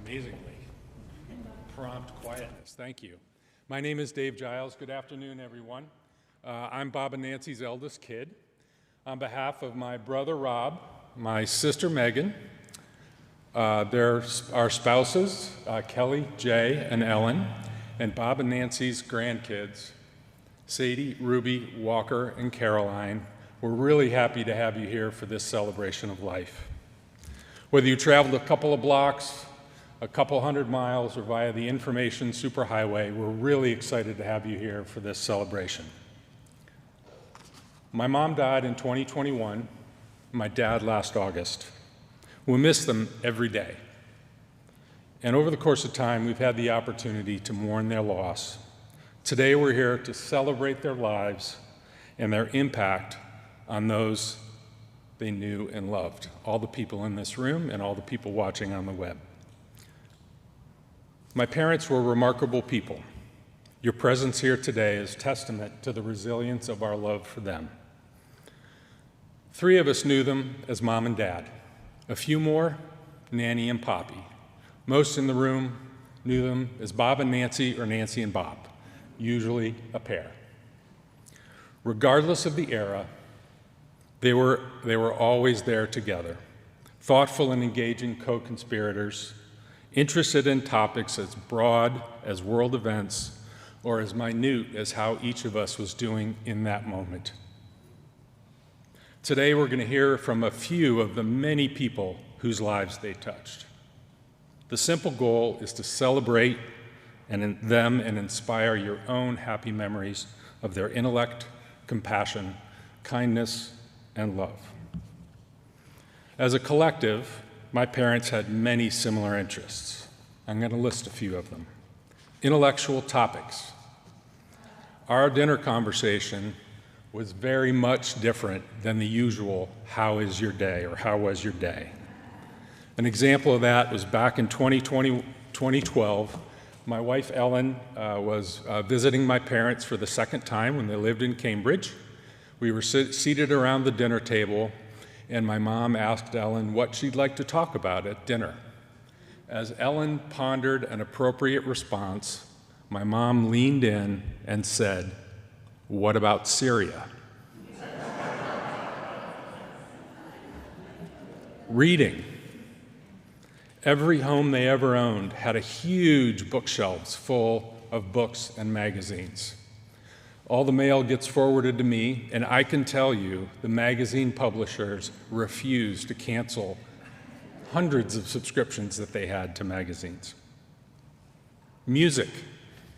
Amazingly prompt quietness. Thank you. My name is Dave Giles. Good afternoon, everyone. I'm Bob and Nancy's eldest kid. On behalf of my brother Rob, my sister Megan, our spouses, Kelly, Jay, and Ellen, and Bob and Nancy's grandkids, Sadie, Ruby, Walker, and Caroline. We're really happy to have you here for this celebration of life. Whether you traveled a couple of blocks, a couple hundred miles, or via the information superhighway, we're really excited to have you here for this celebration. My mom died in 2021, my dad last August. We miss them every day. And over the course of time, we've had the opportunity to mourn their loss. Today, we're here to celebrate their lives and their impact on those they knew and loved, all the people in this room and all the people watching on the web. My parents were remarkable people. Your presence here today is testament to the resilience of our love for them. 3 of us knew them as Mom and Dad. A few more, Nanny and Poppy. Most in the room knew them as Bob and Nancy or Nancy and Bob, usually a pair. Regardless of the era, they were always there together, thoughtful and engaging co-conspirators, interested in topics as broad as world events or as minute as how each of us was doing in that moment. Today, we're going to hear from a few of the many people whose lives they touched. The simple goal is to celebrate them and inspire your own happy memories of their intellect, compassion, kindness, and love. As a collective, my parents had many similar interests. I'm going to list a few of them. Intellectual topics. Our dinner conversation was very much different than the usual, how is your day, or how was your day? An example of that was back in 2012. My wife Ellen was visiting my parents for the second time when they lived in Cambridge. We were seated around the dinner table, and my mom asked Ellen what she'd like to talk about at dinner. As Ellen pondered an appropriate response, my mom leaned in and said, "What about Syria?" Reading. Every home they ever owned had a huge bookshelves full of books and magazines. All the mail gets forwarded to me, and I can tell you the magazine publishers refuse to cancel hundreds of subscriptions that they had to magazines. Music,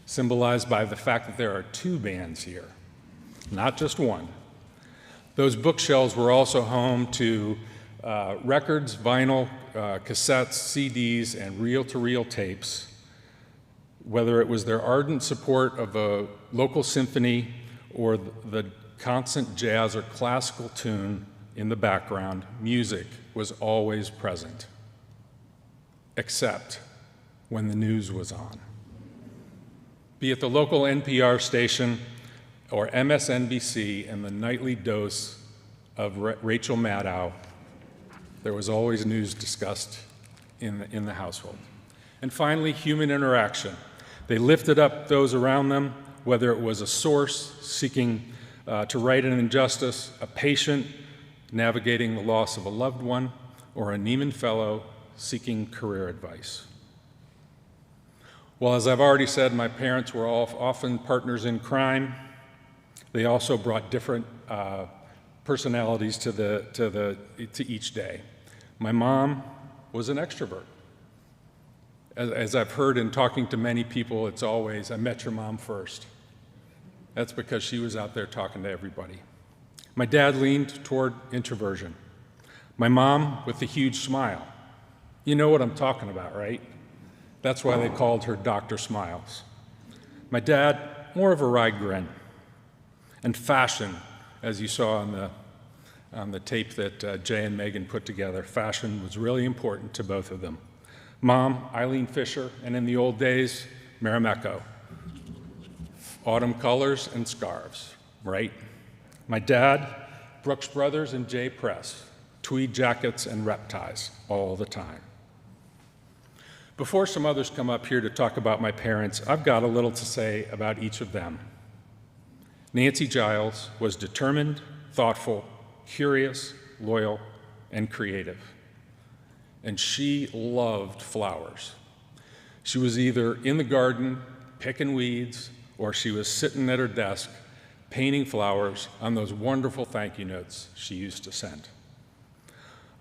symbolized by the fact that there are 2 bands here, not just one. Those bookshelves were also home to records, vinyl, cassettes, CDs, and reel-to-reel tapes. Whether it was their ardent support of a local symphony or the constant jazz or classical tune in the background, music was always present, except when the news was on. Be it the local NPR station or MSNBC and the nightly dose of Rachel Maddow, there was always news discussed in the household. And finally, human interaction. They lifted up those around them, whether it was a source seeking to right an injustice, a patient navigating the loss of a loved one, or a Neiman Fellow seeking career advice. Well, as I've already said, my parents were often partners in crime. They also brought different personalities to each day. My mom was an extrovert. As I've heard in talking to many people, it's always, I met your mom first. That's because she was out there talking to everybody. My dad leaned toward introversion. My mom with a huge smile. You know what I'm talking about, right? That's why they called her Dr. Smiles. My dad, more of a wry grin. And fashion, as you saw on the tape that Jay and Megan put together, fashion was really important to both of them. Mom, Eileen Fisher, and in the old days, Marimekko. Autumn colors and scarves, right? My dad, Brooks Brothers and J. Press, tweed jackets and rep ties all the time. Before some others come up here to talk about my parents, I've got a little to say about each of them. Nancy Giles was determined, thoughtful, curious, loyal, and creative. And she loved flowers. She was either in the garden picking weeds, or she was sitting at her desk painting flowers on those wonderful thank you notes she used to send.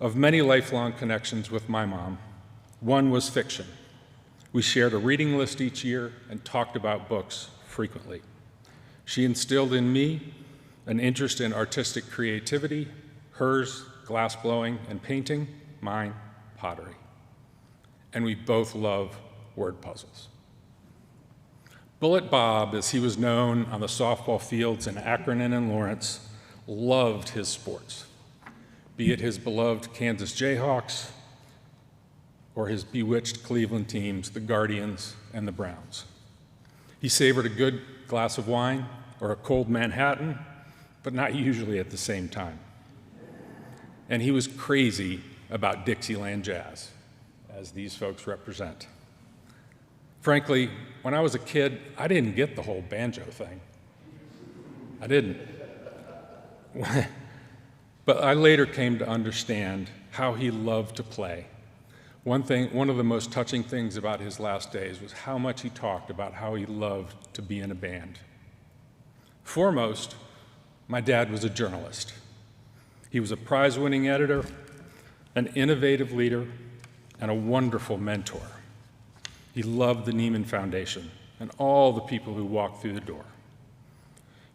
Of many lifelong connections with my mom, one was fiction. We shared a reading list each year and talked about books frequently. She instilled in me an interest in artistic creativity, hers glass blowing and painting, mine pottery. And we both love word puzzles. Bullet Bob, as he was known on the softball fields in Akron and in Lawrence, loved his sports, be it his beloved Kansas Jayhawks or his bewitched Cleveland teams, the Guardians and the Browns. He savored a good glass of wine or a cold Manhattan, but not usually at the same time. And he was crazy about Dixieland jazz, as these folks represent. Frankly, when I was a kid, I didn't get the whole banjo thing. I didn't. But I later came to understand how he loved to play. One of the most touching things about his last days was how much he talked about how he loved to be in a band. Foremost, my dad was a journalist. He was a prize-winning editor, an innovative leader, and a wonderful mentor. He loved the Neiman Foundation and all the people who walked through the door.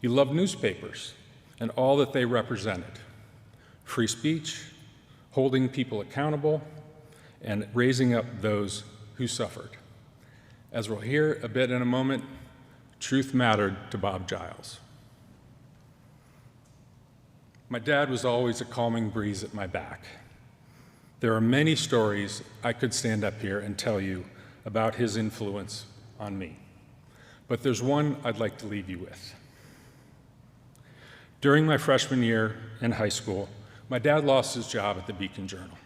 He loved newspapers and all that they represented: free speech, holding people accountable, and raising up those who suffered. As we'll hear a bit in a moment, truth mattered to Bob Giles. My dad was always a calming breeze at my back. There are many stories I could stand up here and tell you about his influence on me, but there's one I'd like to leave you with. During my freshman year in high school, my dad lost his job at the Beacon Journal.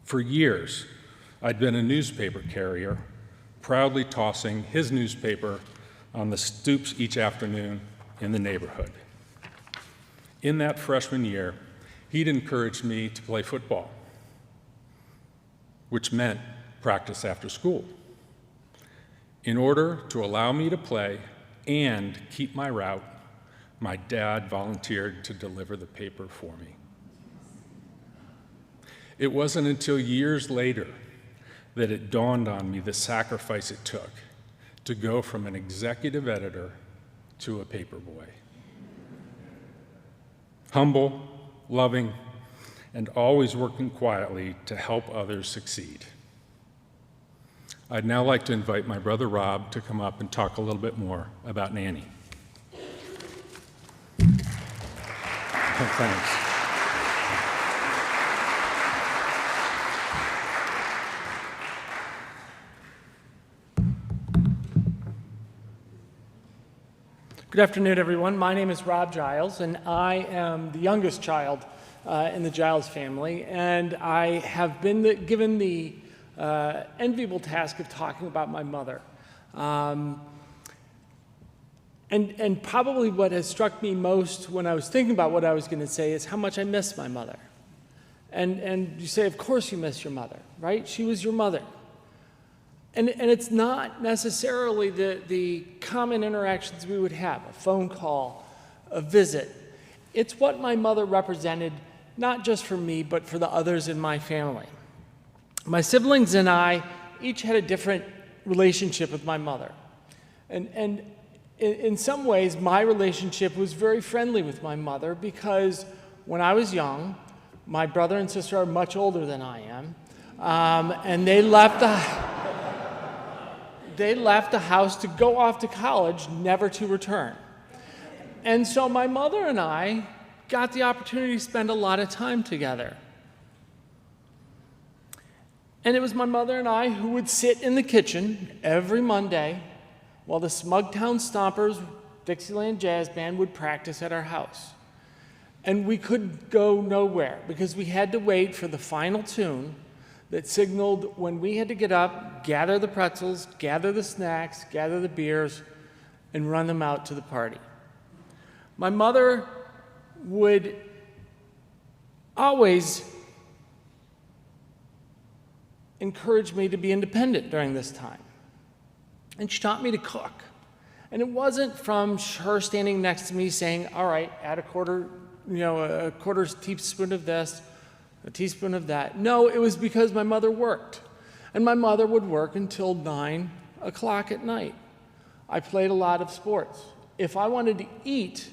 For years, I'd been a newspaper carrier, proudly tossing his newspaper on the stoops each afternoon in the neighborhood. In that freshman year, he'd encouraged me to play football, which meant practice after school. In order to allow me to play and keep my route, my dad volunteered to deliver the paper for me. It wasn't until years later that it dawned on me the sacrifice it took to go from an executive editor to a paper boy. Humble, loving, and always working quietly to help others succeed. I'd now like to invite my brother Rob to come up and talk a little bit more about Nanny. Thanks. Good afternoon, everyone. My name is Rob Giles, and I am the youngest child in the Giles family, and I have been given the enviable task of talking about my mother. And probably what has struck me most when I was thinking about what I was going to say is how much I miss my mother. And you say, of course you miss your mother, right? She was your mother. And it's not necessarily the common interactions we would have, a phone call, a visit. It's what my mother represented, not just for me, but for the others in my family. My siblings and I each had a different relationship with my mother. And in some ways, my relationship was very friendly with my mother because when I was young, my brother and sister are much older than I am, and they left the house to go off to college, never to return. And so my mother and I got the opportunity to spend a lot of time together. And it was my mother and I who would sit in the kitchen every Monday while the Smugtown Stompers Dixieland Jazz Band would practice at our house. And we could go nowhere because we had to wait for the final tune that signaled when we had to get up, gather the pretzels, gather the snacks, gather the beers, and run them out to the party. My mother would always encourage me to be independent during this time. And she taught me to cook. And it wasn't from her standing next to me saying, all right, add a quarter teaspoon of this, a teaspoon of that. No, it was because my mother worked. And my mother would work until 9 o'clock at night. I played a lot of sports. If I wanted to eat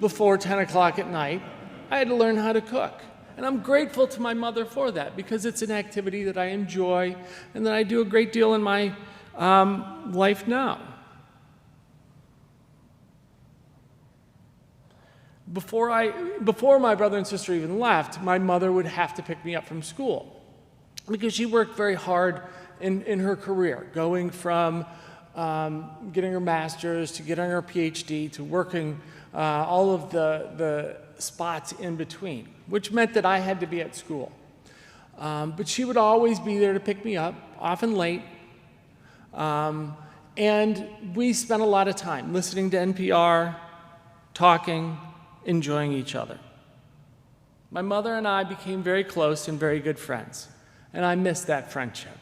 before 10 o'clock at night, I had to learn how to cook. And I'm grateful to my mother for that because it's an activity that I enjoy and that I do a great deal in my life now. Before my brother and sister even left, my mother would have to pick me up from school because she worked very hard in her career, going from getting her master's to getting her PhD to working all of the spots in between, which meant that I had to be at school. But she would always be there to pick me up, often late. And we spent a lot of time listening to NPR, talking, enjoying each other. My mother and I became very close and very good friends, and I miss that friendship.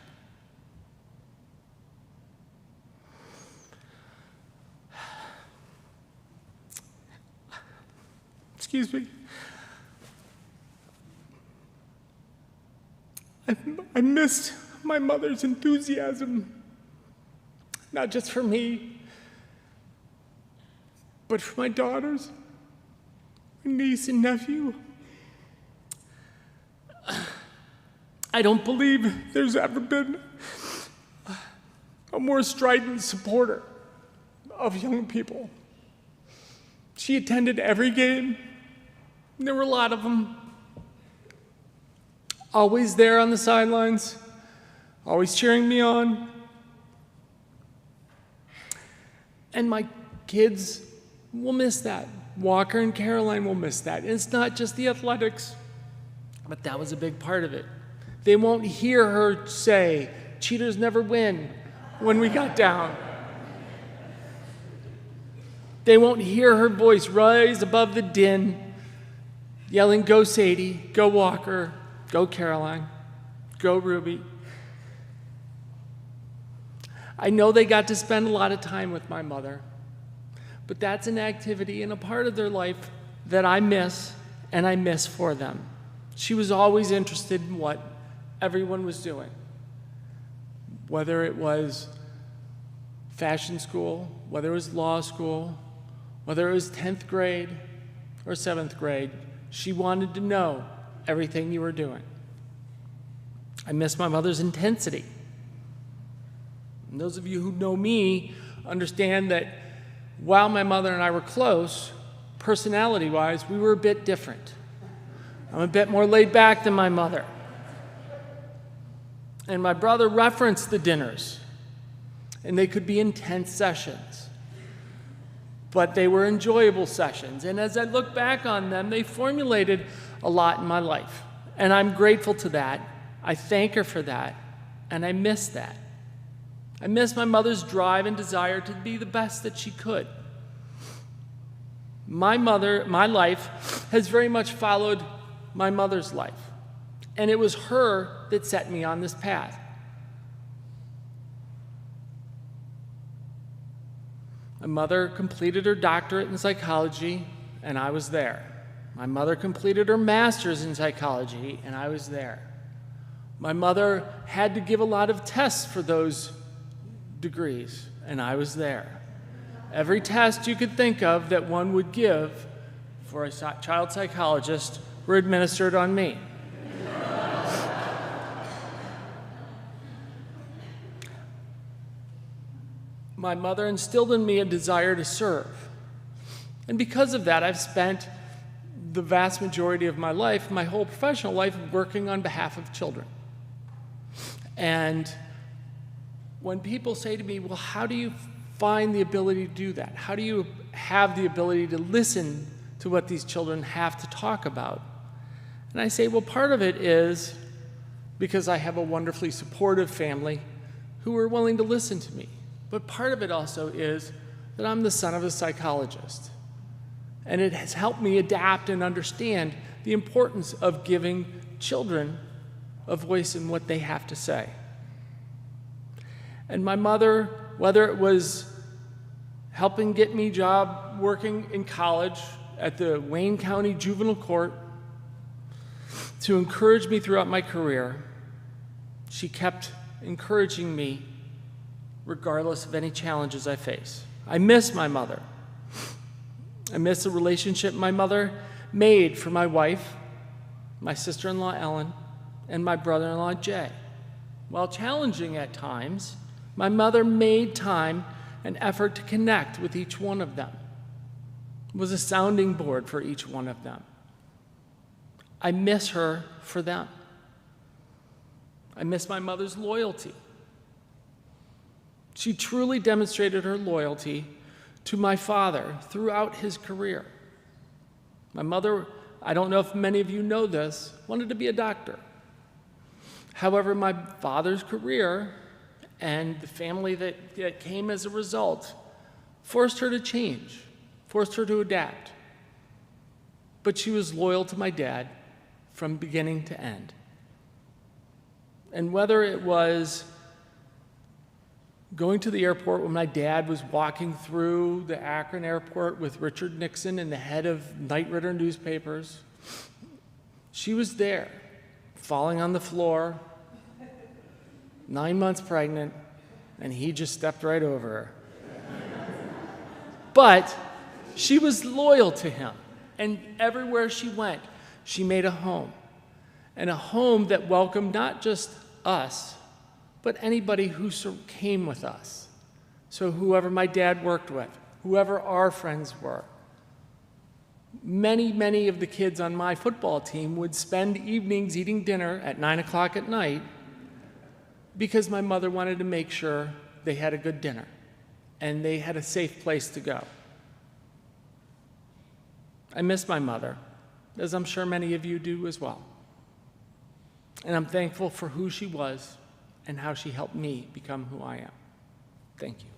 Excuse me. I missed my mother's enthusiasm, not just for me, but for my daughters, my niece and nephew. I don't believe there's ever been a more strident supporter of young people. She attended every game. There were a lot of them. Always there on the sidelines, always cheering me on. And my kids will miss that. Walker and Caroline will miss that. And it's not just the athletics, but that was a big part of it. They won't hear her say, "Cheaters never win," when we got down. They won't hear her voice rise above the din, yelling, "Go Sadie, go Walker, go Caroline, go Ruby." I know they got to spend a lot of time with my mother, but that's an activity and a part of their life that I miss, and I miss for them. She was always interested in what everyone was doing, whether it was fashion school, whether it was law school, whether it was 10th grade or 7th grade. She wanted to know everything you were doing. I miss my mother's intensity. And those of you who know me understand that while my mother and I were close, personality-wise, we were a bit different. I'm a bit more laid back than my mother. And my brother referenced the dinners, and they could be intense sessions, but they were enjoyable sessions. And as I look back on them, they formulated a lot in my life, and I'm grateful to that. I thank her for that, and I miss that. I miss my mother's drive and desire to be the best that she could. My life has very much followed my mother's life. And it was her that set me on this path. My mother completed her doctorate in psychology, and I was there. My mother completed her master's in psychology, and I was there. My mother had to give a lot of tests for those degrees, and I was there. Every test you could think of that one would give for a child psychologist were administered on me. My mother instilled in me a desire to serve. And because of that, I've spent the vast majority of my life, my whole professional life, working on behalf of children. And when people say to me, well, how do you find the ability to do that? How do you have the ability to listen to what these children have to talk about? And I say, well, part of it is because I have a wonderfully supportive family who are willing to listen to me. But part of it also is that I'm the son of a psychologist. And it has helped me adapt and understand the importance of giving children a voice in what they have to say. And my mother, whether it was helping get me a job working in college at the Wayne County Juvenile Court, to encourage me throughout my career, she kept encouraging me regardless of any challenges I face. I miss my mother. I miss the relationship my mother made for my wife, my sister-in-law Ellen, and my brother-in-law Jay. While challenging at times, my mother made time and effort to connect with each one of them. It was a sounding board for each one of them. I miss her for them. I miss my mother's loyalty. She truly demonstrated her loyalty to my father throughout his career. My mother, I don't know if many of you know this, wanted to be a doctor. However, my father's career and the family that came as a result forced her to change, forced her to adapt. But she was loyal to my dad from beginning to end. And whether it was going to the airport when my dad was walking through the Akron airport with Richard Nixon and the head of Night Ritter newspapers, she was there, falling on the floor, 9 months pregnant, and he just stepped right over her. But she was loyal to him, and everywhere she went, she made a home, and a home that welcomed not just us, but anybody who came with us. So whoever my dad worked with, whoever our friends were. Many of the kids on my football team would spend evenings eating dinner at 9 o'clock at night because my mother wanted to make sure they had a good dinner and they had a safe place to go. I miss my mother, as I'm sure many of you do as well. And I'm thankful for who she was and how she helped me become who I am. Thank you.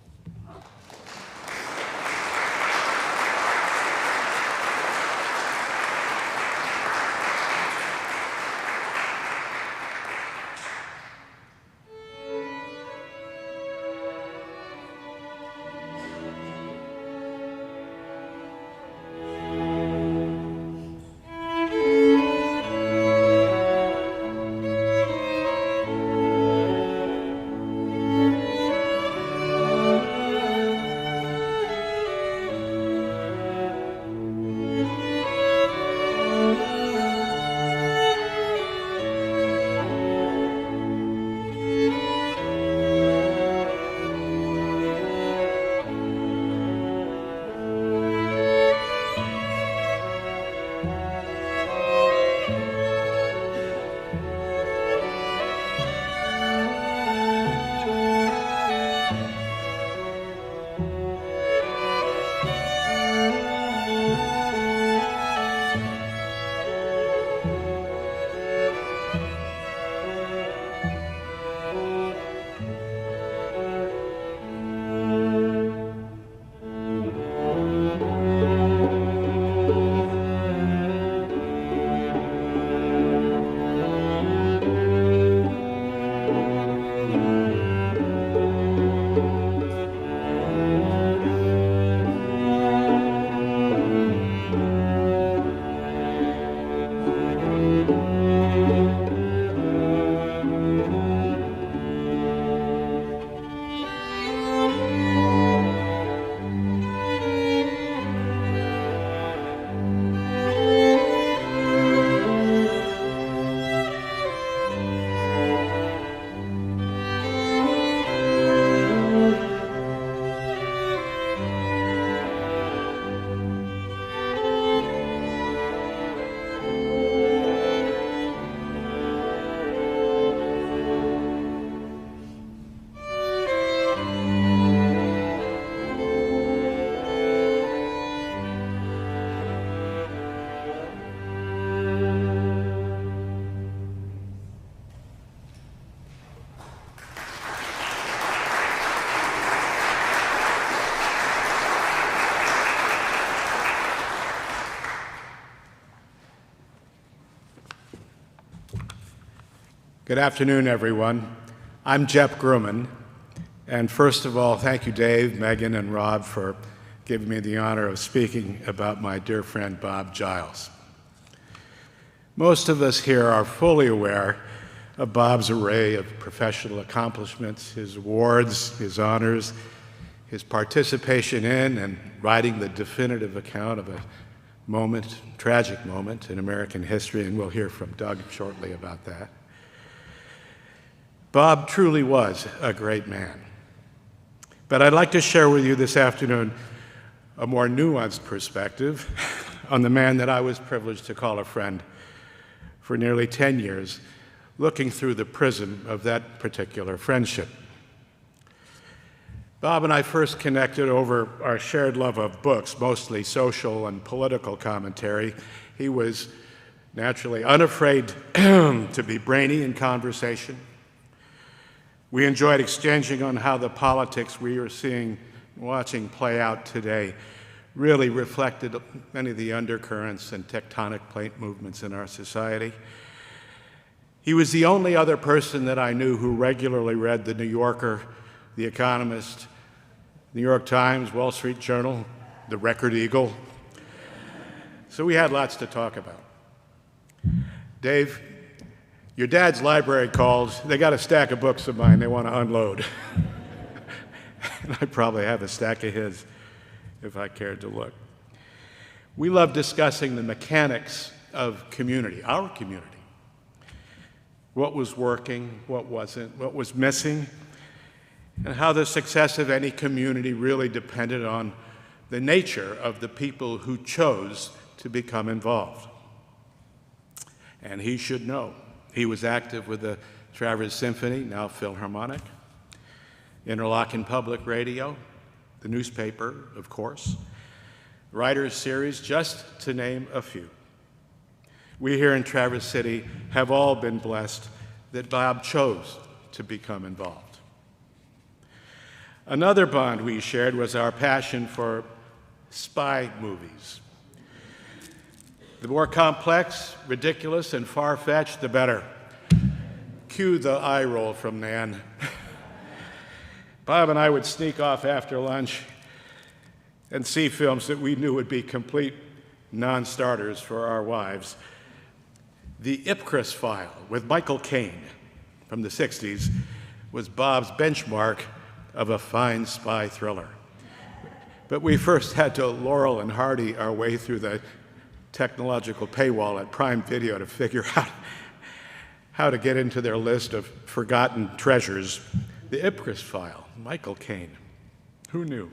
Good afternoon, everyone. I'm Jeff Grumman, and first of all, thank you, Dave, Megan, and Rob, for giving me the honor of speaking about my dear friend Bob Giles. Most of us here are fully aware of Bob's array of professional accomplishments, his awards, his honors, his participation in and writing the definitive account of a tragic moment in American history, and we'll hear from Doug shortly about that. Bob truly was a great man. But I'd like to share with you this afternoon a more nuanced perspective on the man that I was privileged to call a friend for nearly 10 years, looking through the prism of that particular friendship. Bob and I first connected over our shared love of books, mostly social and political commentary. He was naturally unafraid to be brainy in conversation. We enjoyed exchanging on how the politics we are watching play out today really reflected many of the undercurrents and tectonic plate movements in our society. He was the only other person that I knew who regularly read The New Yorker, The Economist, New York Times, Wall Street Journal, The Record Eagle. So we had lots to talk about. Dave, your dad's library called. They got a stack of books of mine they want to unload. And I probably have a stack of his if I cared to look. We love discussing the mechanics of community, our community. What was working, what wasn't, what was missing, and how the success of any community really depended on the nature of the people who chose to become involved. And he should know. He was active with the Traverse Symphony, now Philharmonic, Interlochen Public Radio, the newspaper, of course, Writers Series, just to name a few. We here in Traverse City have all been blessed that Bob chose to become involved. Another bond we shared was our passion for spy movies. The more complex, ridiculous, and far-fetched, the better. Cue the eye roll from Nan. Bob and I would sneak off after lunch and see films that we knew would be complete non-starters for our wives. The Ipcris File with Michael Caine from the 60s was Bob's benchmark of a fine spy thriller. But we first had to Laurel and Hardy our way through the technological paywall at Prime Video to figure out how to get into their list of forgotten treasures. The Ipcris File, Michael Caine. Who knew?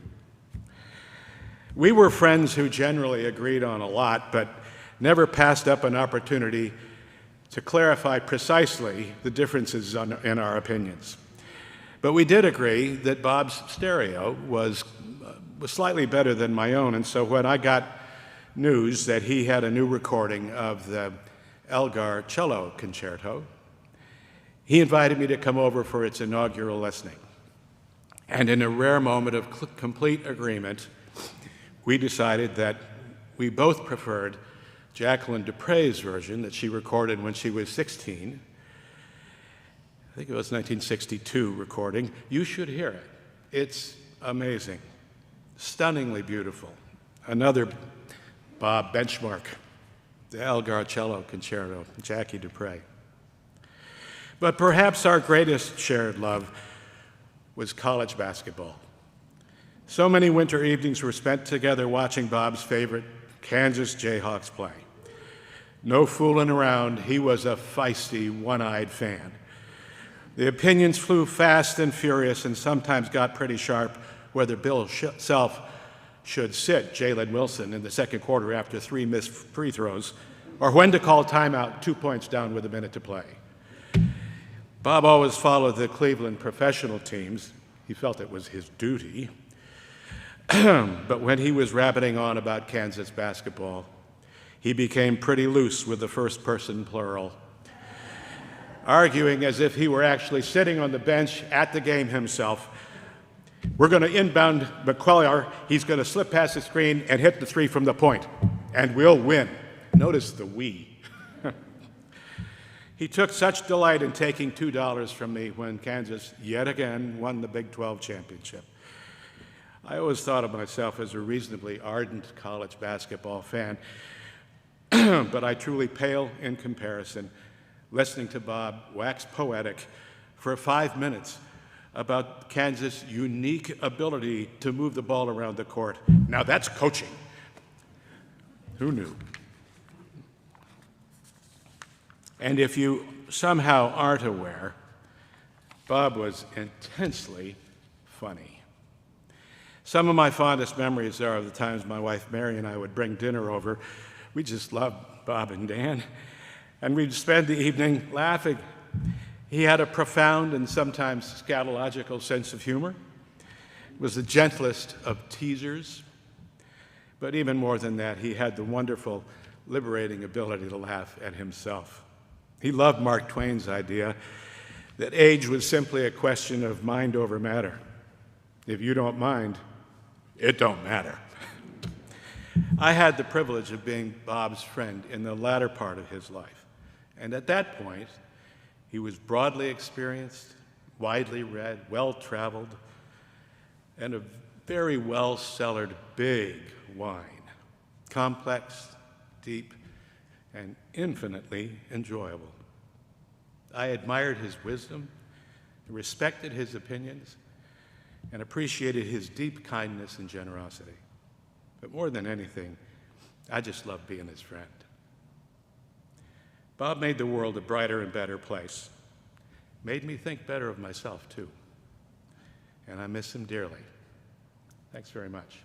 We were friends who generally agreed on a lot, but never passed up an opportunity to clarify precisely the differences in our opinions. But we did agree that Bob's stereo was slightly better than my own, and so when I got news that he had a new recording of the Elgar Cello Concerto, he invited me to come over for its inaugural listening. And in a rare moment of complete agreement, we decided that we both preferred Jacqueline Dupre's version that she recorded when she was 16. I think it was 1962 recording. You should hear it. It's amazing, stunningly beautiful. Another Bob benchmark, the Elgar Cello Concerto, Jackie Dupre. But perhaps our greatest shared love was college basketball. So many winter evenings were spent together watching Bob's favorite Kansas Jayhawks play. No fooling around, he was a feisty, one-eyed fan. The opinions flew fast and furious and sometimes got pretty sharp whether Bill Self should sit Jalen Wilson in the second quarter after 3 missed free throws, or when to call timeout 2 points down with a minute to play. Bob always followed the Cleveland professional teams. He felt it was his duty. But when he was rabbiting on about Kansas basketball, he became pretty loose with the first-person plural, arguing as if he were actually sitting on the bench at the game himself. We're going to inbound McQuellar. He's going to slip past the screen and hit the three from the point, and we'll win. Notice the we. He took such delight in taking $2 from me when Kansas yet again won the Big 12 championship. I always thought of myself as a reasonably ardent college basketball fan, but I truly pale in comparison listening to Bob wax poetic for 5 minutes about Kansas' unique ability to move the ball around the court. Now that's coaching. Who knew? And if you somehow aren't aware, Bob was intensely funny. Some of my fondest memories are of the times my wife Mary and I would bring dinner over. We just loved Bob and Dan, and we'd spend the evening laughing. He had a profound and sometimes scatological sense of humor. He was the gentlest of teasers, but even more than that, he had the wonderful, liberating ability to laugh at himself. He loved Mark Twain's idea that age was simply a question of mind over matter. If you don't mind, it don't matter. I had the privilege of being Bob's friend in the latter part of his life, and at that point, he was broadly experienced, widely read, well-traveled, and a very well-cellared big wine, complex, deep, and infinitely enjoyable. I admired his wisdom, respected his opinions, and appreciated his deep kindness and generosity. But more than anything, I just loved being his friend. Bob made the world a brighter and better place, made me think better of myself, too. And I miss him dearly. Thanks very much.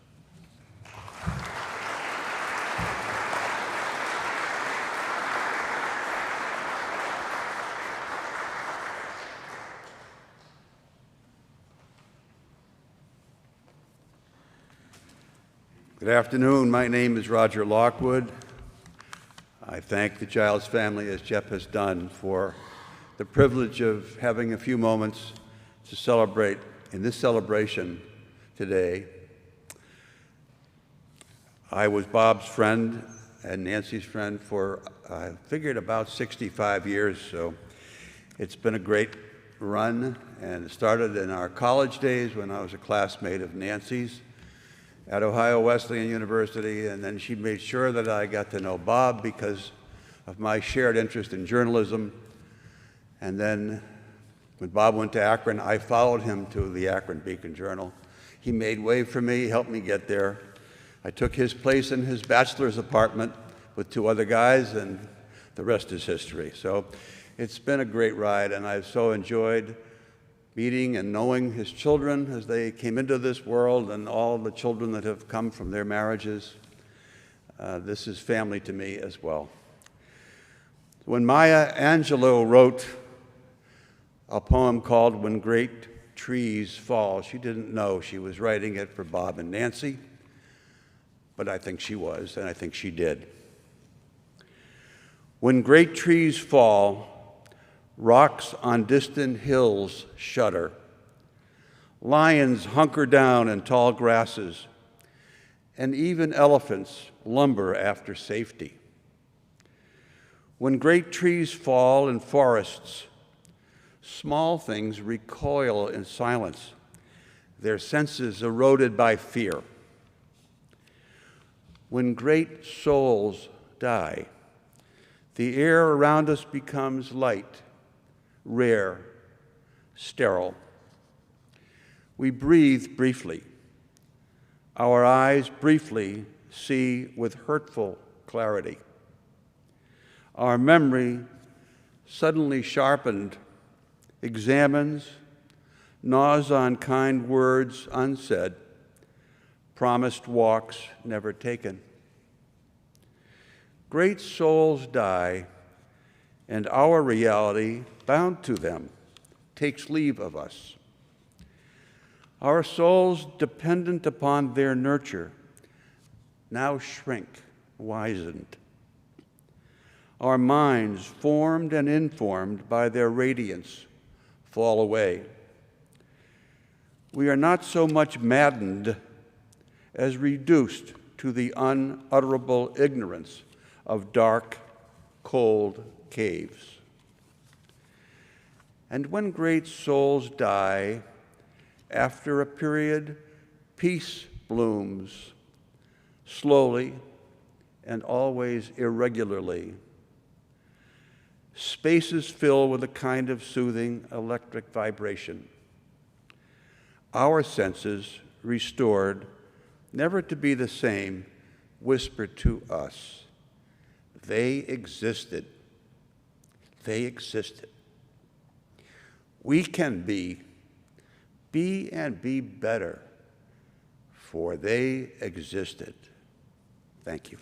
Good afternoon. My name is Roger Lockwood. I thank the Giles family, as Jeff has done, for the privilege of having a few moments to celebrate in this celebration today. I was Bob's friend and Nancy's friend for, I figured, about 65 years, so it's been a great run, and it started in our college days when I was a classmate of Nancy's at Ohio Wesleyan University, and then she made sure that I got to know Bob because of my shared interest in journalism. And then when Bob went to Akron, I followed him to the Akron Beacon-Journal. He made way for me, helped me get there. I took his place in his bachelor's apartment with 2 other guys, and the rest is history. So it's been a great ride, and I've so enjoyed meeting and knowing his children as they came into this world and all the children that have come from their marriages. This is family to me as well. When Maya Angelou wrote a poem called When Great Trees Fall, she didn't know she was writing it for Bob and Nancy, but I think she was, and I think she did. When great trees fall, rocks on distant hills shudder. Lions hunker down in tall grasses, and even elephants lumber after safety. When great trees fall in forests, small things recoil in silence, their senses eroded by fear. When great souls die, the air around us becomes light, rare, sterile. We breathe briefly. Our eyes briefly see with hurtful clarity. Our memory, suddenly sharpened, examines, gnaws on kind words unsaid, promised walks never taken. Great souls die, and our reality, bound to them, takes leave of us. Our souls, dependent upon their nurture, now shrink, wizened. Our minds, formed and informed by their radiance, fall away. We are not so much maddened as reduced to the unutterable ignorance of dark, cold caves. And when great souls die, after a period, peace blooms, slowly and always irregularly. Spaces fill with a kind of soothing electric vibration. Our senses, restored, never to be the same, whisper to us, they existed. They existed. We can be and be better, for they existed. Thank you.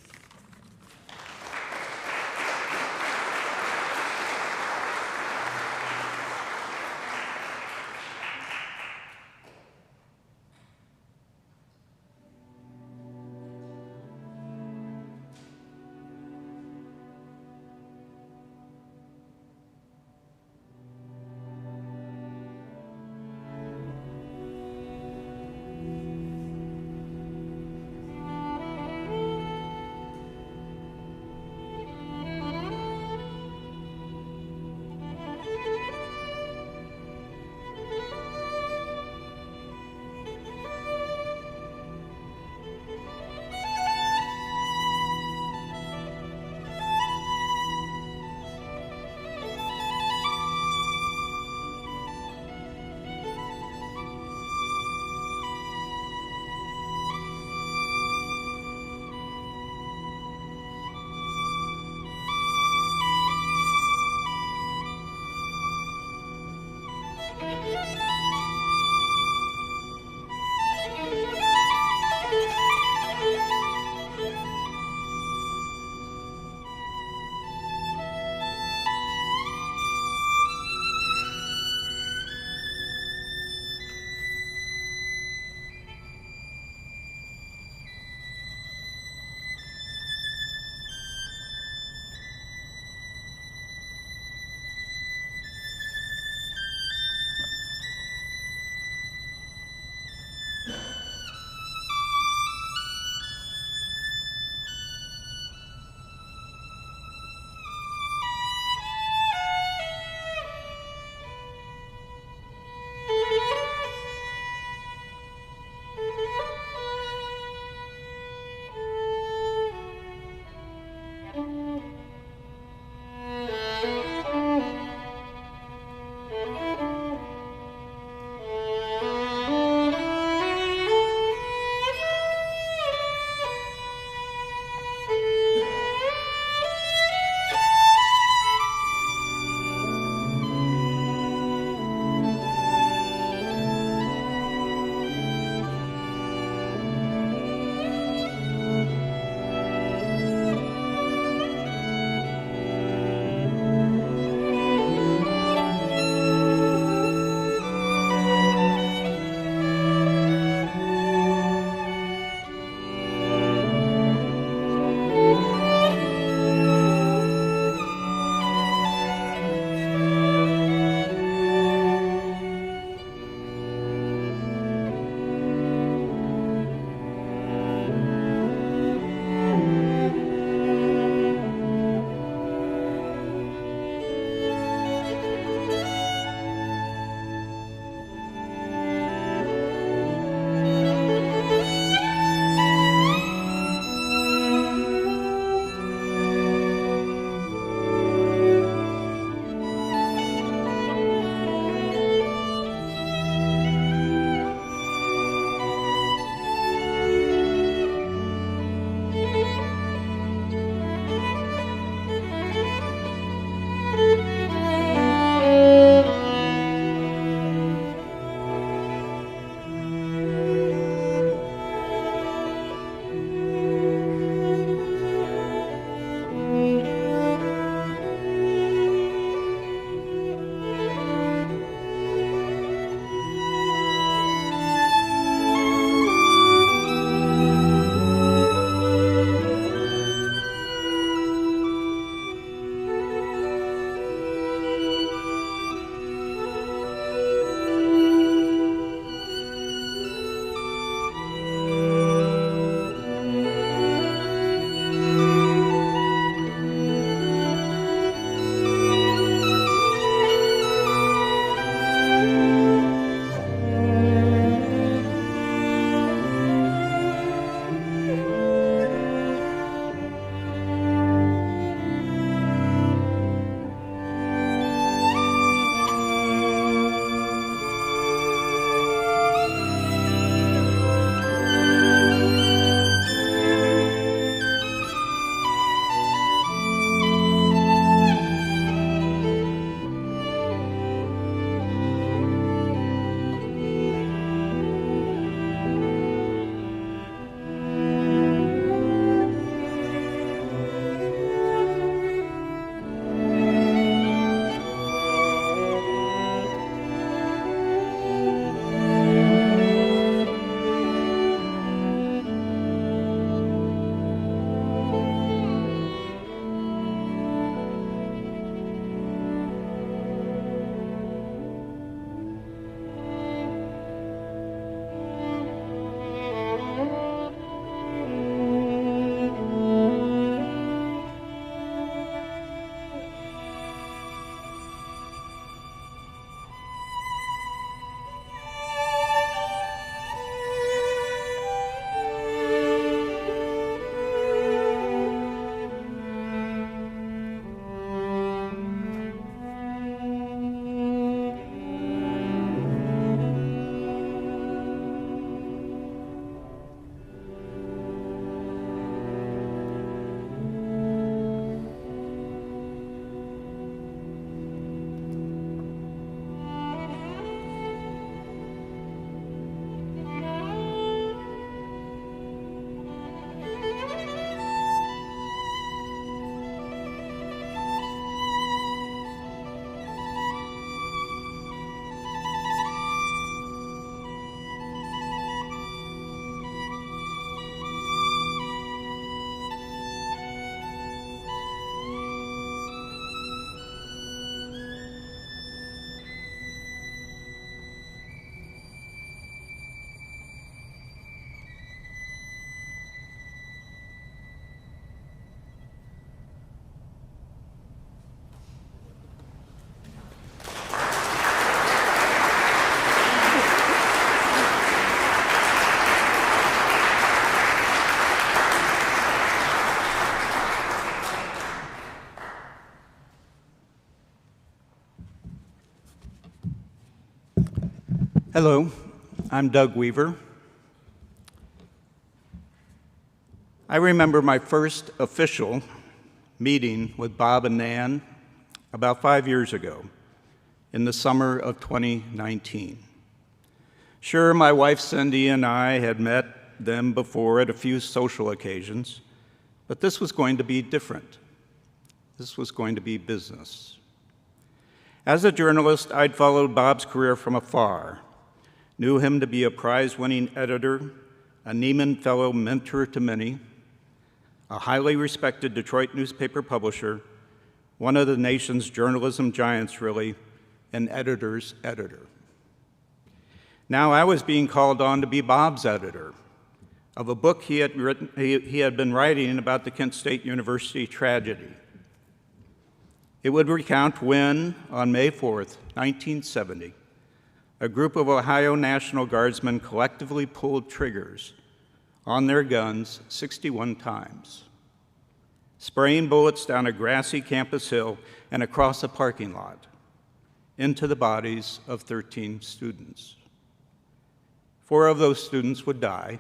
Hello, I'm Doug Weaver. I remember my first official meeting with Bob and Nan about 5 years ago in the summer of 2019. Sure, my wife Cindy and I had met them before at a few social occasions, but this was going to be different. This was going to be business. As a journalist, I'd followed Bob's career from afar, knew him to be a prize-winning editor, a Neiman Fellow mentor to many, a highly respected Detroit newspaper publisher, one of the nation's journalism giants, really, an editor's editor. Now I was being called on to be Bob's editor of a book he had been writing about the Kent State University tragedy. It would recount when, on May 4th, 1970, a group of Ohio National Guardsmen collectively pulled triggers on their guns 61 times, spraying bullets down a grassy campus hill and across a parking lot into the bodies of 13 students. 4 of those students would die,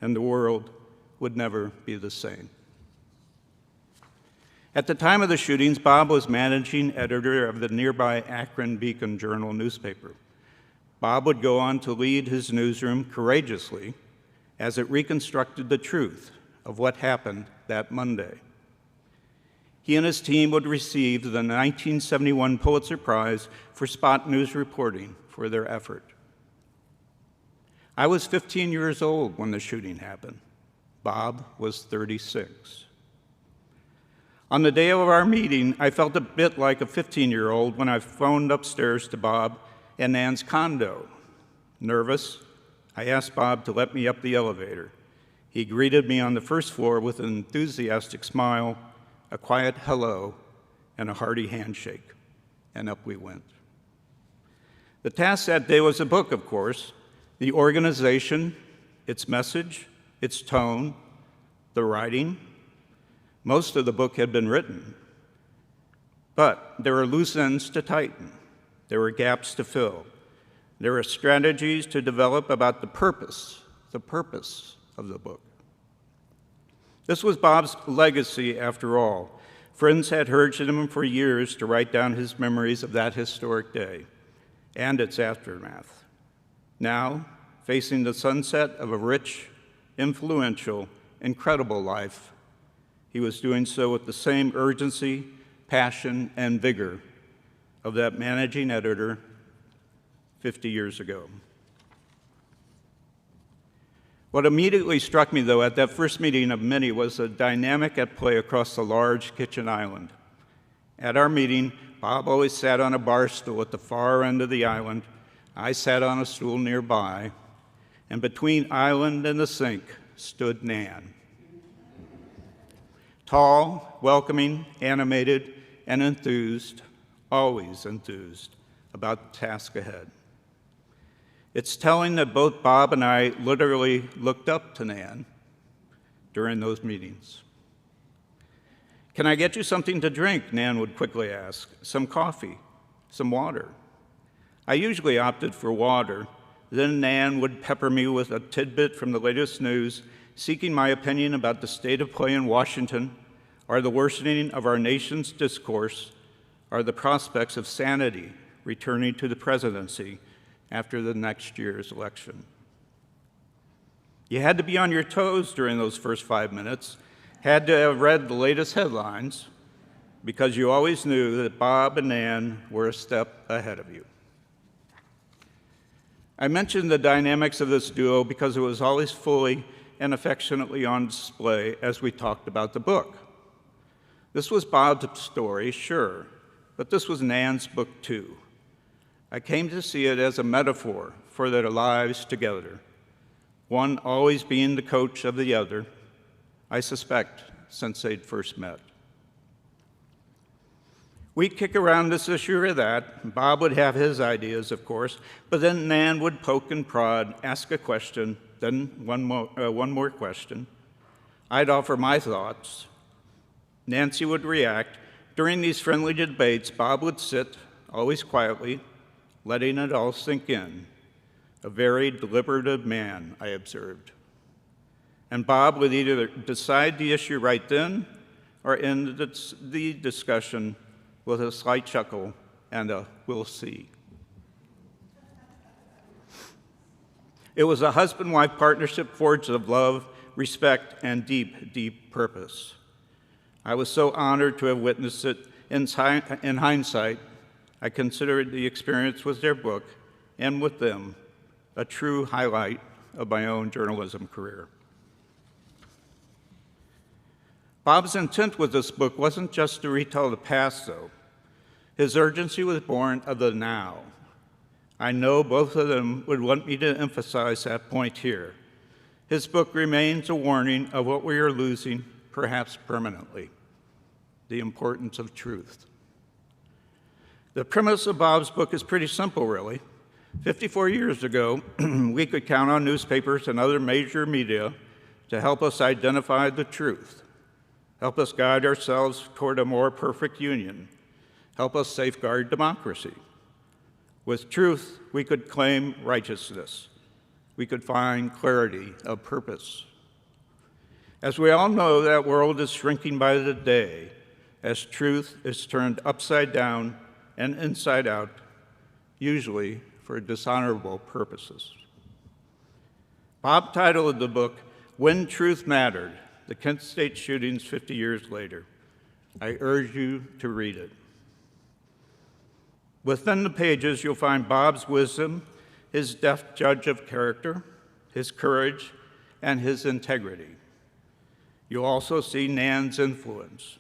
and the world would never be the same. At the time of the shootings, Bob was managing editor of the nearby Akron Beacon Journal newspaper. Bob would go on to lead his newsroom courageously as it reconstructed the truth of what happened that Monday. He and his team would receive the 1971 Pulitzer Prize for spot news reporting for their effort. I was 15 years old when the shooting happened. Bob was 36. On the day of our meeting, I felt a bit like a 15-year-old when I phoned upstairs to Bob and Nan's condo. Nervous, I asked Bob to let me up the elevator. He greeted me on the first floor with an enthusiastic smile, a quiet hello, and a hearty handshake, and up we went. The task that day was a book, of course, the organization, its message, its tone, the writing. Most of the book had been written, but there were loose ends to tighten. There were gaps to fill. There were strategies to develop about the purpose of the book. This was Bob's legacy, after all. Friends had urged him for years to write down his memories of that historic day and its aftermath. Now, facing the sunset of a rich, influential, incredible life, he was doing so with the same urgency, passion, and vigor of that managing editor 50 years ago. What immediately struck me, though, at that first meeting of many was the dynamic at play across the large kitchen island. At our meeting, Bob always sat on a bar stool at the far end of the island. I sat on a stool nearby, and between island and the sink stood Nan. Tall, welcoming, animated, and enthused, always enthused about the task ahead. It's telling that both Bob and I literally looked up to Nan during those meetings. "Can I get you something to drink?" Nan would quickly ask. "Some coffee, some water." I usually opted for water. Then Nan would pepper me with a tidbit from the latest news, seeking my opinion about the state of play in Washington, or the worsening of our nation's discourse, or the prospects of sanity returning to the presidency after the next year's election. You had to be on your toes during those first 5 minutes, had to have read the latest headlines, because you always knew that Bob and Nan were a step ahead of you. I mentioned the dynamics of this duo because it was always fully and affectionately on display as we talked about the book. This was Bob's story, sure, but this was Nan's book too. I came to see it as a metaphor for their lives together, one always being the coach of the other, I suspect, since they'd first met. We'd kick around this issue or that. Bob would have his ideas, of course, but then Nan would poke and prod, ask a question, then one more question. I'd offer my thoughts. Nancy would react. During these friendly debates, Bob would sit, always quietly, letting it all sink in. A very deliberative man, I observed. And Bob would either decide the issue right then or end the discussion with a slight chuckle and a "we'll see." It was a husband-wife partnership forged of love, respect, and deep, deep purpose. I was so honored to have witnessed it. In hindsight, I considered the experience with their book and with them a true highlight of my own journalism career. Bob's intent with this book wasn't just to retell the past, though. His urgency was born of the now. I know both of them would want me to emphasize that point here. His book remains a warning of what we are losing, perhaps permanently: the importance of truth. The premise of Bob's book is pretty simple, really. 54 years ago, we could count on newspapers and other major media to help us identify the truth, help us guide ourselves toward a more perfect union, help us safeguard democracy. With truth, we could claim righteousness. We could find clarity of purpose. As we all know, that world is shrinking by the day as truth is turned upside down and inside out, usually for dishonorable purposes. Bob titled the book, "When Truth Mattered: The Kent State Shootings 50 Years Later." I urge you to read it. Within the pages, you'll find Bob's wisdom, his deft judge of character, his courage, and his integrity. You'll also see Nan's influence.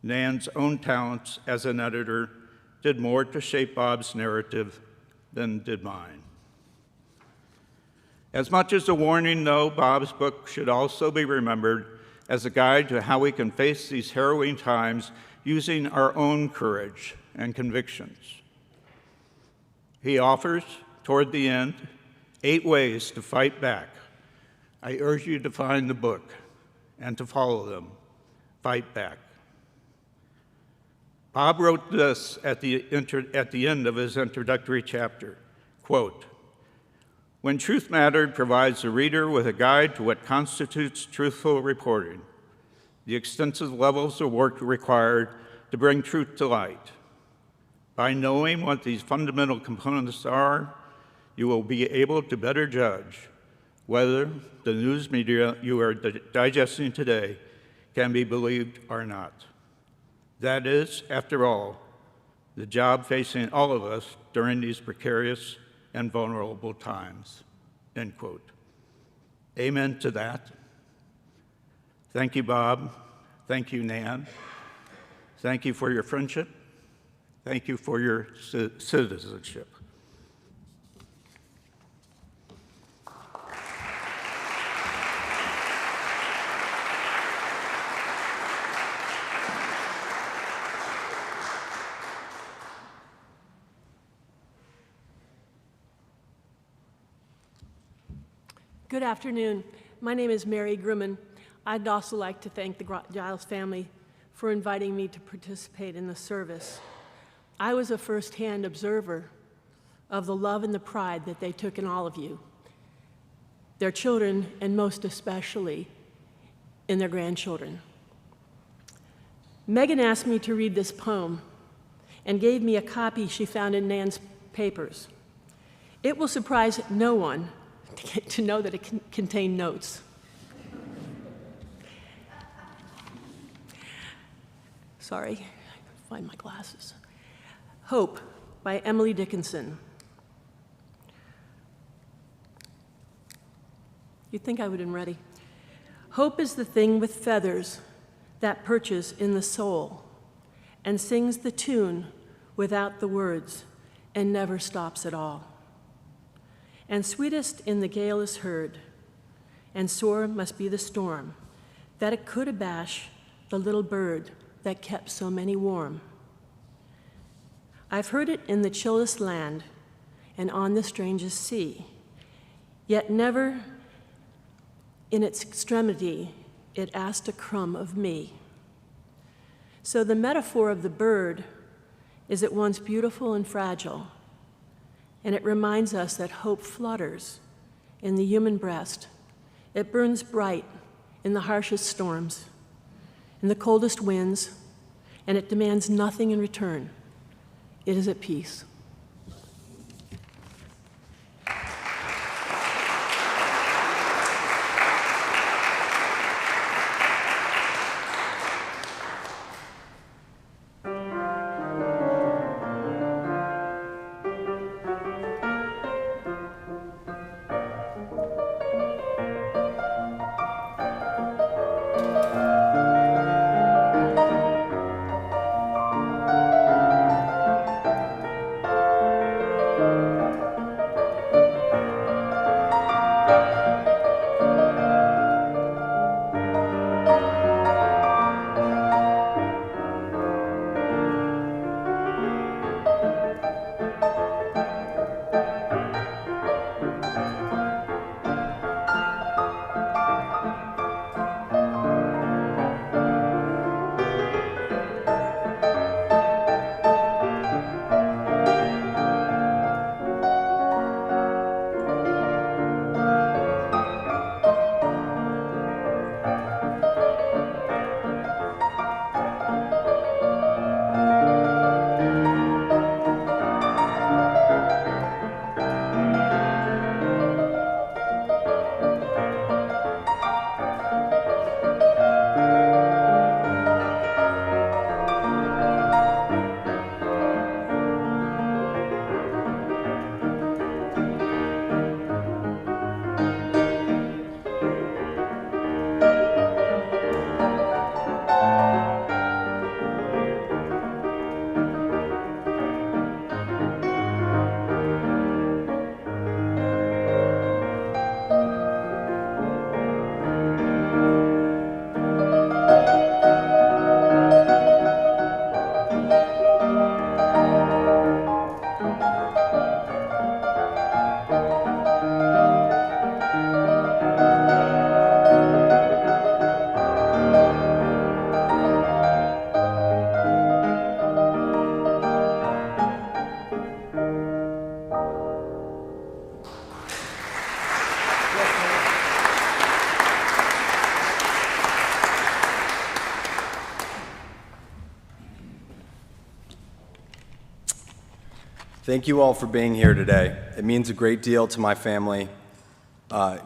Nan's own talents as an editor did more to shape Bob's narrative than did mine. As much as a warning, though, Bob's book should also be remembered as a guide to how we can face these harrowing times using our own courage and convictions. He offers, toward the end, 8 ways to fight back. I urge you to find the book and to follow them. Fight back. Bob wrote this at the end of his introductory chapter, quote, "When Truth Mattered provides the reader with a guide to what constitutes truthful reporting, the extensive levels of work required to bring truth to light. By knowing what these fundamental components are, you will be able to better judge whether the news media you are digesting today can be believed or not. That is, after all, the job facing all of us during these precarious and vulnerable times." End quote. Amen to that. Thank you, Bob. Thank you, Nan. Thank you for your friendship. Thank you for your citizenship. Good afternoon. My name is Mary Grimman. I'd also like to thank the Giles family for inviting me to participate in the service. I was a first-hand observer of the love and the pride that they took in all of you, their children, and most especially in their grandchildren. Megan asked me to read this poem and gave me a copy she found in Nan's papers. It will surprise no one to know that it contained notes. Sorry, I can find my glasses. Hope by Emily Dickinson. You'd think I would have been ready. Hope is the thing with feathers that perches in the soul and sings the tune without the words and never stops at all. And sweetest in the gale is heard, and sore must be the storm, that it could abash the little bird that kept so many warm. I've heard it in the chillest land and on the strangest sea, yet never in its extremity it asked a crumb of me. So the metaphor of the bird is at once beautiful and fragile, and it reminds us that hope flutters in the human breast. It burns bright in the harshest storms, in the coldest winds, and it demands nothing in return. It is at peace. Thank you all for being here today. It means a great deal to my family. To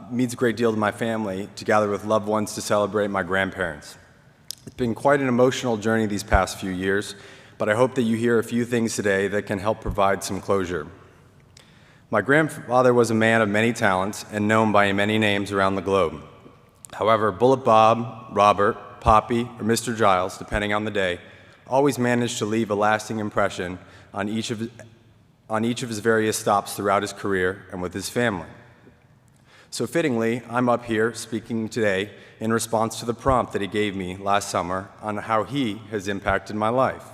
gather with loved ones to celebrate my grandparents. It's been quite an emotional journey these past few years, but I hope that you hear a few things today that can help provide some closure. My grandfather was a man of many talents and known by many names around the globe. However, Bullet Bob, Robert, Poppy, or Mr. Giles, depending on the day, always managed to leave a lasting impression on each of his various stops throughout his career and with his family. So fittingly, I'm up here speaking today in response to the prompt that he gave me last summer on how he has impacted my life.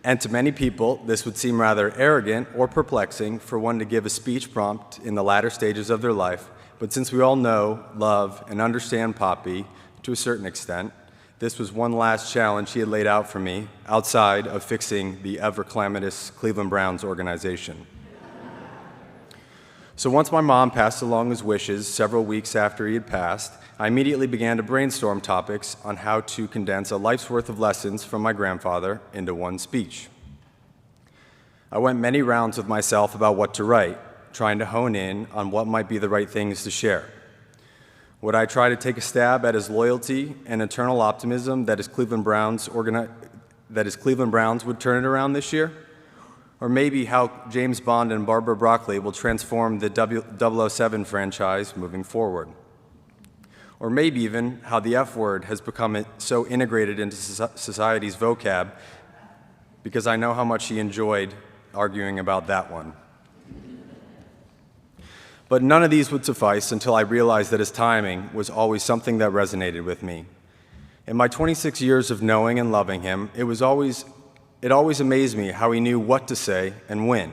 And to many people, this would seem rather arrogant or perplexing for one to give a speech prompt in the latter stages of their life, but since we all know, love, and understand Poppy to a certain extent, this was one last challenge he had laid out for me outside of fixing the ever-calamitous Cleveland Browns organization. So once my mom passed along his wishes several weeks after he had passed, I immediately began to brainstorm topics on how to condense a life's worth of lessons from my grandfather into one speech. I went many rounds with myself about what to write, trying to hone in on what might be the right things to share. Would I try to take a stab at his loyalty and eternal optimism that his Cleveland Browns would turn it around this year? Or maybe how James Bond and Barbara Broccoli will transform the 007 franchise moving forward? Or maybe even how the F word has become so integrated into society's vocab, because I know how much he enjoyed arguing about that one. But none of these would suffice until I realized that his timing was always something that resonated with me. In my 26 years of knowing and loving him, it always amazed me how he knew what to say and when.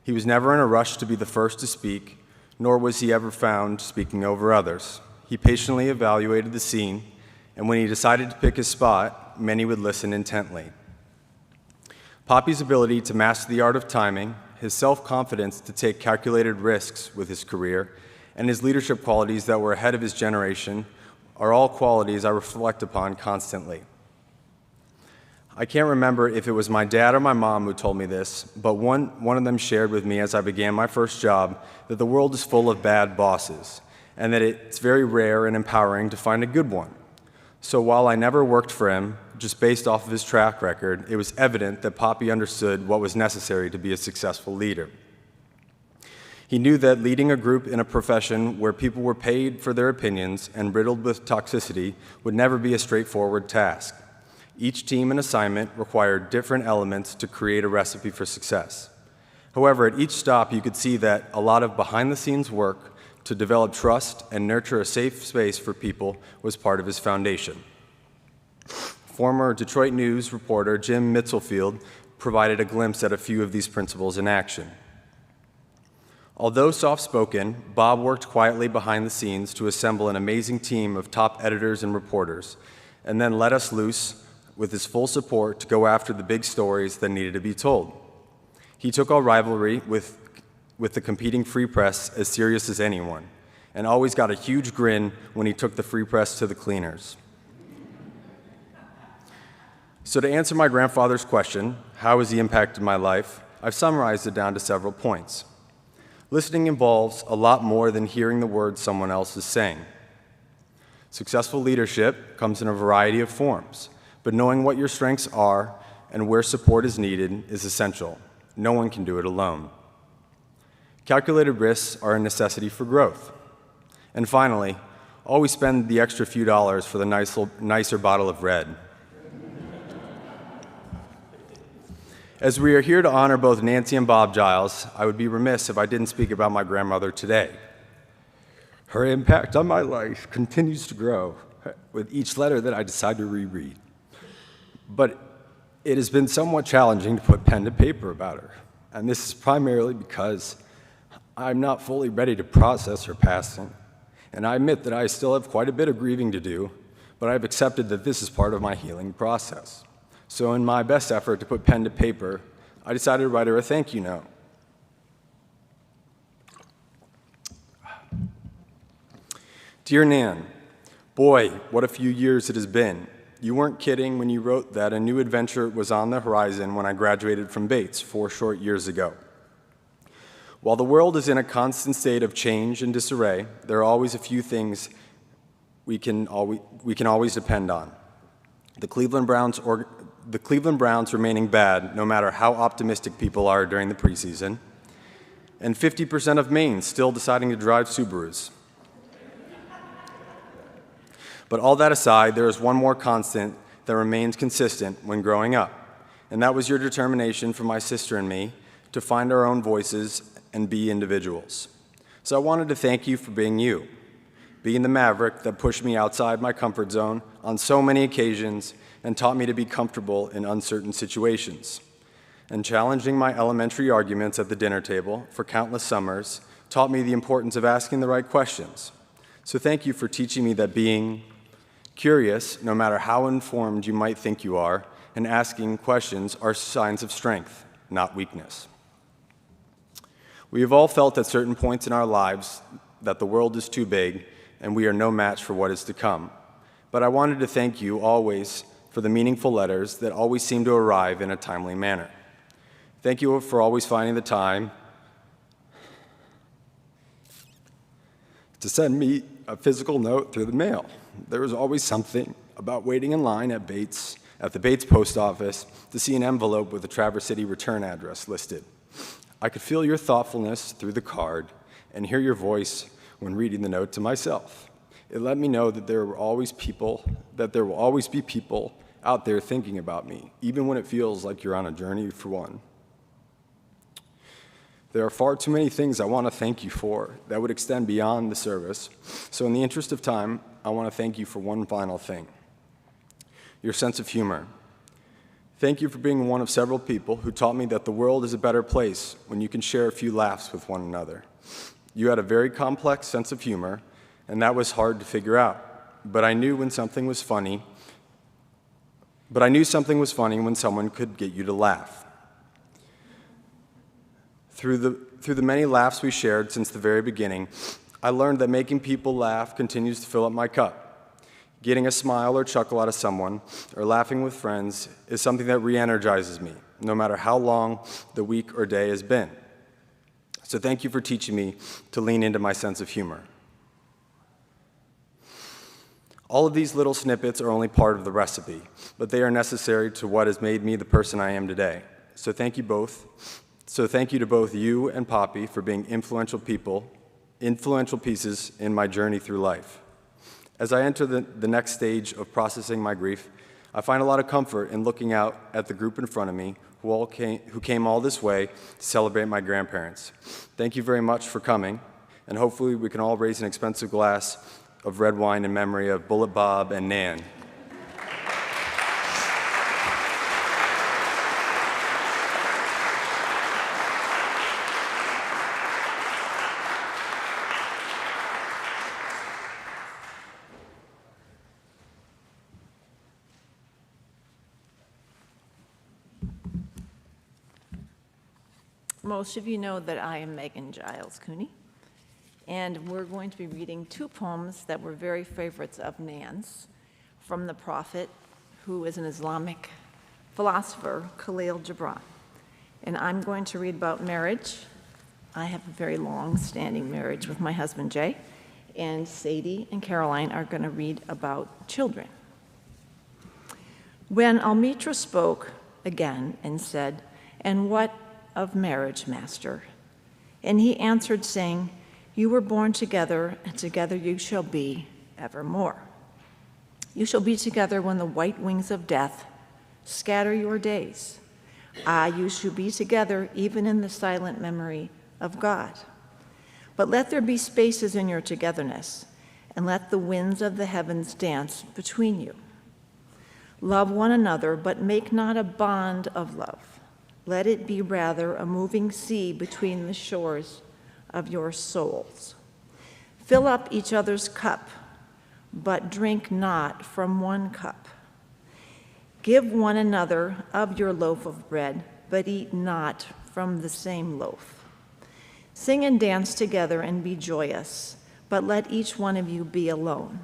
He was never in a rush to be the first to speak, nor was he ever found speaking over others. He patiently evaluated the scene, and when he decided to pick his spot, many would listen intently. Poppy's ability to master the art of timing, his self-confidence to take calculated risks with his career, and his leadership qualities that were ahead of his generation are all qualities I reflect upon constantly. I can't remember if it was my dad or my mom who told me this, but one of them shared with me as I began my first job that the world is full of bad bosses, and that it's very rare and empowering to find a good one. So while I never worked for him, just based off of his track record, it was evident that Poppy understood what was necessary to be a successful leader. He knew that leading a group in a profession where people were paid for their opinions and riddled with toxicity would never be a straightforward task. Each team and assignment required different elements to create a recipe for success. However, at each stop, you could see that a lot of behind-the-scenes work to develop trust and nurture a safe space for people was part of his foundation. Former Detroit News reporter Jim Mitzelfield provided a glimpse at a few of these principles in action. Although soft-spoken, Bob worked quietly behind the scenes to assemble an amazing team of top editors and reporters, and then let us loose with his full support to go after the big stories that needed to be told. He took our rivalry with the competing Free Press as serious as anyone, and always got a huge grin when he took the Free Press to the cleaners. So to answer my grandfather's question, how has he impacted my life, I've summarized it down to several points. Listening involves a lot more than hearing the words someone else is saying. Successful leadership comes in a variety of forms, but knowing what your strengths are and where support is needed is essential. No one can do it alone. Calculated risks are a necessity for growth. And finally, always spend the extra few dollars for the nicer bottle of red. As we are here to honor both Nancy and Bob Giles, I would be remiss if I didn't speak about my grandmother today. Her impact on my life continues to grow with each letter that I decide to reread. But it has been somewhat challenging to put pen to paper about her, and this is primarily because I'm not fully ready to process her passing, and I admit that I still have quite a bit of grieving to do, but I've accepted that this is part of my healing process. So in my best effort to put pen to paper, I decided to write her a thank you note. Dear Nan, boy, what a few years it has been. You weren't kidding when you wrote that a new adventure was on the horizon when I graduated from Bates 4 short years ago. While the world is in a constant state of change and disarray, there are always a few things we can always depend on. The Cleveland Browns remaining bad, no matter how optimistic people are during the preseason, and 50% of Maine still deciding to drive Subarus. But all that aside, there is one more constant that remains consistent when growing up, and that was your determination for my sister and me to find our own voices and be individuals. So I wanted to thank you for being you, being the maverick that pushed me outside my comfort zone on so many occasions and taught me to be comfortable in uncertain situations. And challenging my elementary arguments at the dinner table for countless summers taught me the importance of asking the right questions. So thank you for teaching me that being curious, no matter how informed you might think you are, and asking questions are signs of strength, not weakness. We have all felt at certain points in our lives that the world is too big and we are no match for what is to come. But I wanted to thank you always for the meaningful letters that always seem to arrive in a timely manner. Thank you for always finding the time to send me a physical note through the mail. There was always something about waiting in line at the Bates post office to see an envelope with the Traverse City return address listed. I could feel your thoughtfulness through the card and hear your voice when reading the note to myself. It let me know that there will always be people out there thinking about me, even when it feels like you're on a journey for one. There are far too many things I want to thank you for that would extend beyond the service. So in the interest of time, I want to thank you for one final thing: your sense of humor. Thank you for being one of several people who taught me that the world is a better place when you can share a few laughs with one another. You had a very complex sense of humor, and that was hard to figure out. But I knew something was funny when someone could get you to laugh. Through the many laughs we shared since the very beginning, I learned that making people laugh continues to fill up my cup. Getting a smile or chuckle out of someone, or laughing with friends, is something that re-energizes me, no matter how long the week or day has been. So thank you for teaching me to lean into my sense of humor. All of these little snippets are only part of the recipe, but they are necessary to what has made me the person I am today. So thank you to both you and Poppy for being influential pieces in my journey through life. As I enter the next stage of processing my grief, I find a lot of comfort in looking out at the group in front of me who came all this way to celebrate my grandparents. Thank you very much for coming, and hopefully we can all raise an expensive glass of red wine in memory of Bullet Bob and Nan. Most of you know that I am Megan Giles Cooney, and we're going to be reading two poems that were very favorites of Nan's from the prophet, who is an Islamic philosopher, Khalil Gibran. And I'm going to read about marriage. I have a very long-standing marriage with my husband, Jay, and Sadie and Caroline are going to read about children. When Almitra spoke again and said, "And what of marriage, Master?" And he answered, saying, "You were born together, and together you shall be evermore. You shall be together when the white wings of death scatter your days. You shall be together even in the silent memory of God. But let there be spaces in your togetherness, and let the winds of the heavens dance between you. Love one another, but make not a bond of love. Let it be rather a moving sea between the shores of your souls. Fill up each other's cup, but drink not from one cup. Give one another of your loaf of bread, but eat not from the same loaf. Sing and dance together and be joyous, but let each one of you be alone.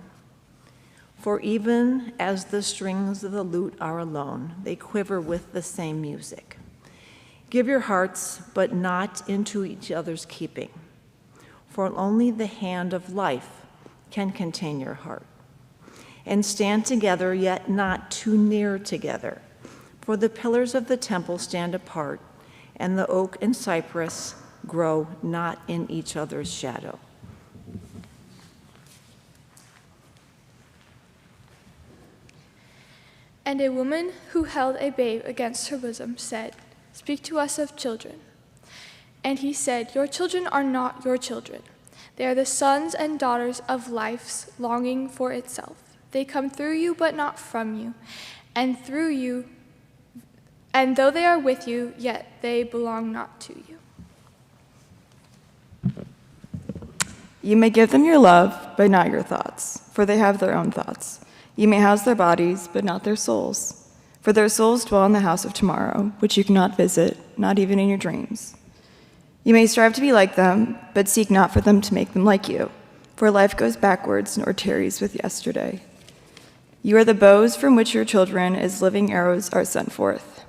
For even as the strings of the lute are alone, they quiver with the same music. Give your hearts, but not into each other's keeping, for only the hand of life can contain your heart. And stand together, yet not too near together, for the pillars of the temple stand apart, and the oak and cypress grow not in each other's shadow." And a woman who held a babe against her bosom said, "Speak to us of children." And he said, "Your children are not your children. They are the sons and daughters of life's longing for itself. They come through you, but not from you, and through you, and though they are with you, yet they belong not to you." You may give them your love, but not your thoughts, for they have their own thoughts. You may house their bodies, but not their souls, for their souls dwell in the house of tomorrow, which you cannot visit, not even in your dreams. You may strive to be like them, but seek not for them to make them like you, for life goes backwards nor tarries with yesterday. You are the bows from which your children as living arrows are sent forth.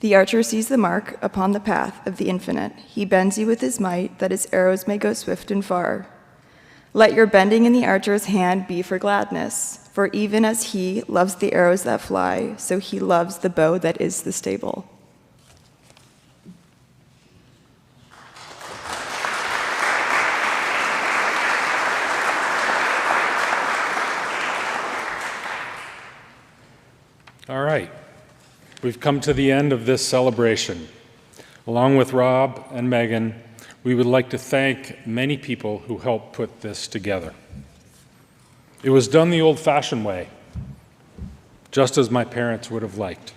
The archer sees the mark upon the path of the infinite. He bends you with his might, that his arrows may go swift and far. Let your bending in the archer's hand be for gladness, for even as he loves the arrows that fly, so he loves the bow that is the stable. All right, we've come to the end of this celebration. Along with Rob and Megan, we would like to thank many people who helped put this together. It was done the old-fashioned way, just as my parents would have liked.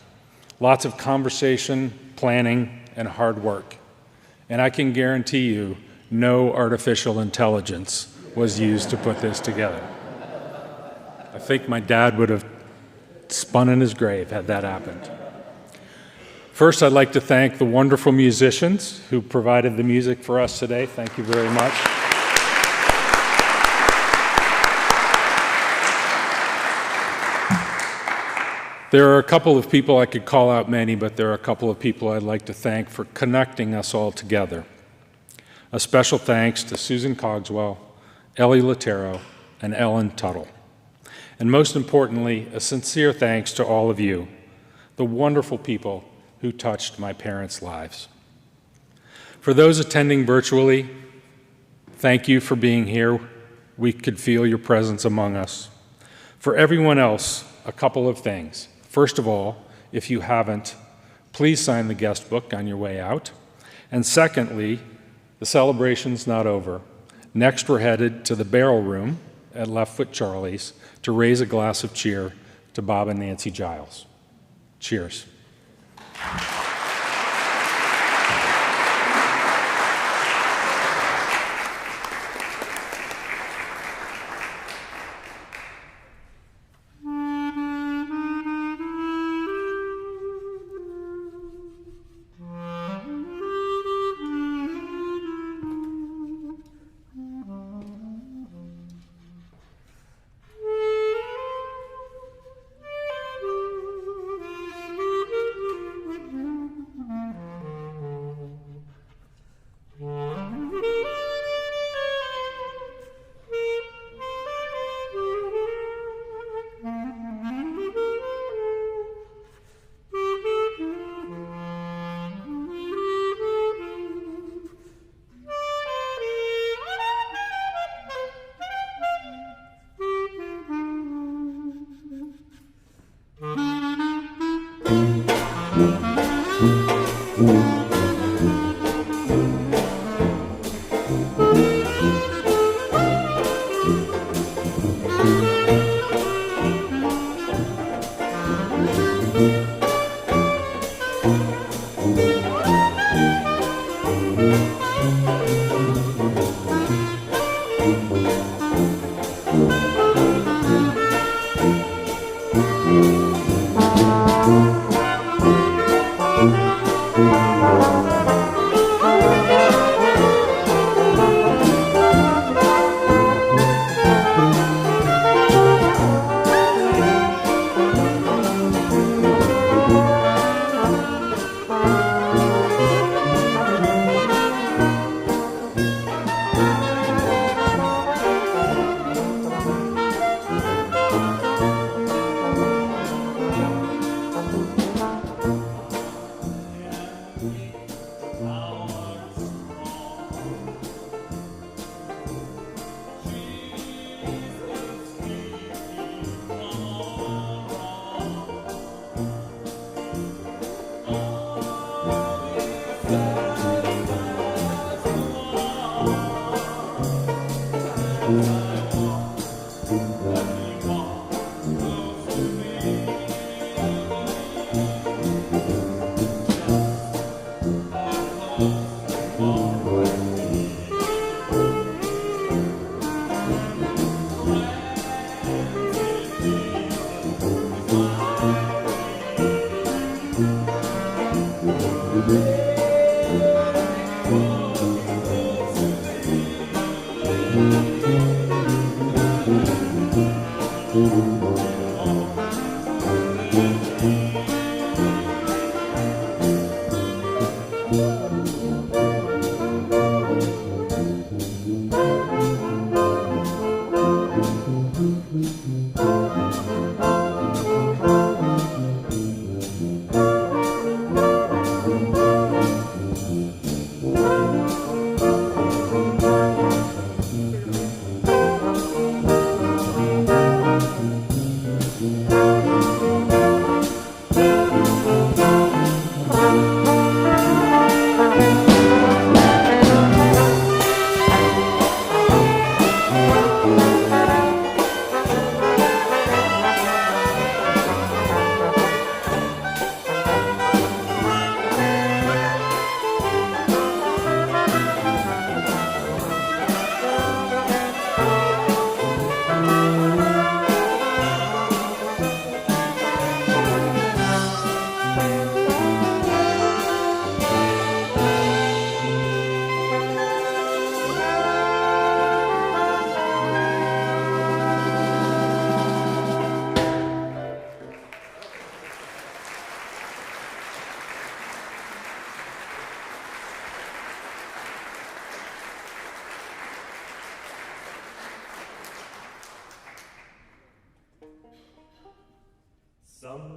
Lots of conversation, planning, and hard work. And I can guarantee you, no artificial intelligence was used to put this together. I think my dad would have spun in his grave had that happened. First, I'd like to thank the wonderful musicians who provided the music for us today. Thank you very much. There are a couple of people, I could call out many, but there are a couple of people I'd like to thank for connecting us all together. A special thanks to Susan Cogswell, Ellie Latero, and Ellen Tuttle. And most importantly, a sincere thanks to all of you, the wonderful people who touched my parents' lives. For those attending virtually, thank you for being here. We could feel your presence among us. For everyone else, a couple of things. First of all, if you haven't, please sign the guest book on your way out. And secondly, the celebration's not over. Next, we're headed to the Barrel Room at Left Foot Charlie's to raise a glass of cheer to Bob and Nancy Giles. Cheers.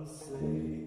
say